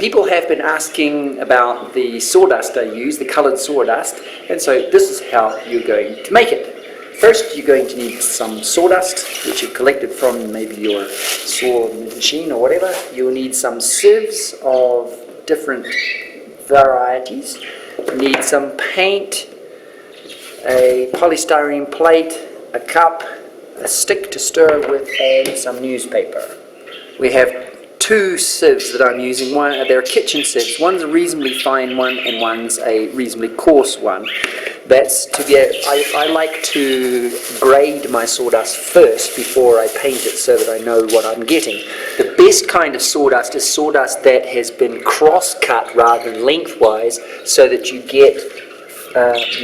people have been asking about the sawdust I use, the coloured sawdust, and so this is how you're going to make it. First, you're going to need some sawdust, which you've collected from maybe your saw machine or whatever. You'll need some sieves of different varieties. You need some paint, a polystyrene plate, a cup, a stick to stir with, and some newspaper. We have two sieves that I'm using. They're kitchen sieves. One's a reasonably fine one and one's a reasonably coarse one. That's to get, I like to grade my sawdust first before I paint it so that I know what I'm getting. The best kind of sawdust is sawdust that has been cross-cut rather than lengthwise, so that you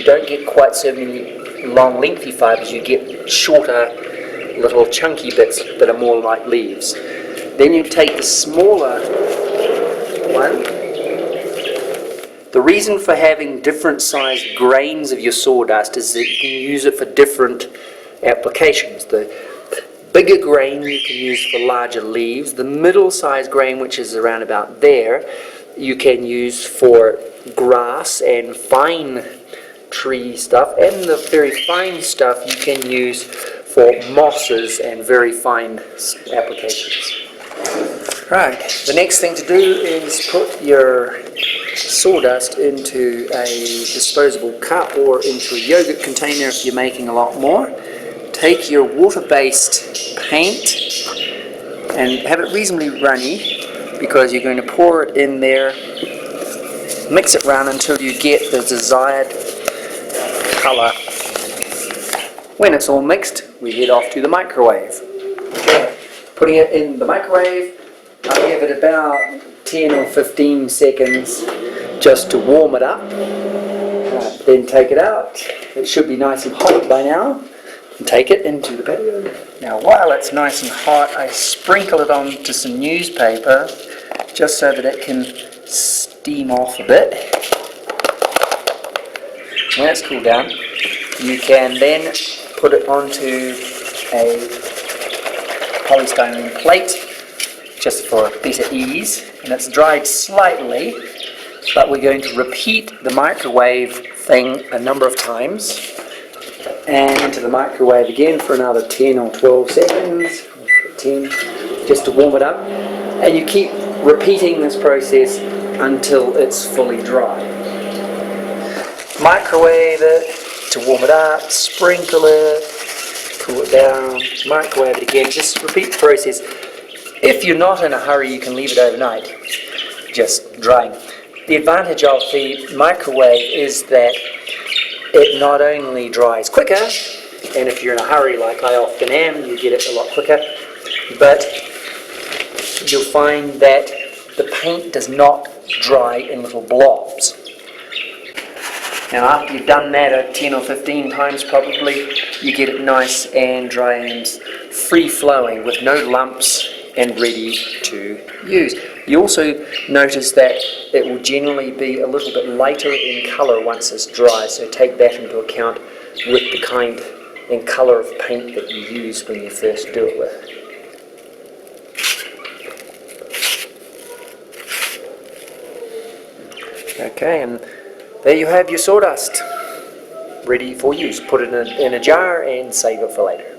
don't get quite so many long lengthy fibres, you get shorter little chunky bits that are more like leaves. Then you take the smaller one. The reason for having different sized grains of your sawdust is that you can use it for different applications. The bigger grain you can use for larger leaves. The middle sized grain, which is around about there, you can use for grass and fine tree stuff, and the very fine stuff you can use for mosses and very fine applications. Right, the next thing to do is put your sawdust into a disposable cup or into a yogurt container if you're making a lot more. Take your water-based paint and have it reasonably runny, because you're going to pour it in there, mix it round until you get the desired colour. When it's all mixed, we head off to the microwave. Okay. Putting it in the microwave, I'll give it about 10 or 15 seconds just to warm it up. Then take it out. It should be nice and hot by now. And take it into the patio. Now while it's nice and hot, I sprinkle it onto some newspaper just so that it can steam off a bit. When it's cooled down, you can then put it onto a polystyrene plate, just for better ease, and it's dried slightly, but we're going to repeat the microwave thing a number of times, and into the microwave again for another 10 or 12 seconds, 10, just to warm it up, and you keep repeating this process until it's fully dry. Microwave it to warm it up, sprinkle it, cool it down, microwave it again, just repeat the process. If you're not in a hurry, you can leave it overnight, just drying. The advantage of the microwave is that it not only dries quicker, and if you're in a hurry like I often am, you get it a lot quicker, but you'll find that the paint does not dry in little blobs. Now after you've done that 10 or 15 times probably, you get it nice and dry and free-flowing with no lumps and ready to use. You also notice that it will generally be a little bit lighter in colour once it's dry, so take that into account with the kind and colour of paint that you use when you first do it with. Okay, and there you have your sawdust, ready for use. Put it in a jar and save it for later.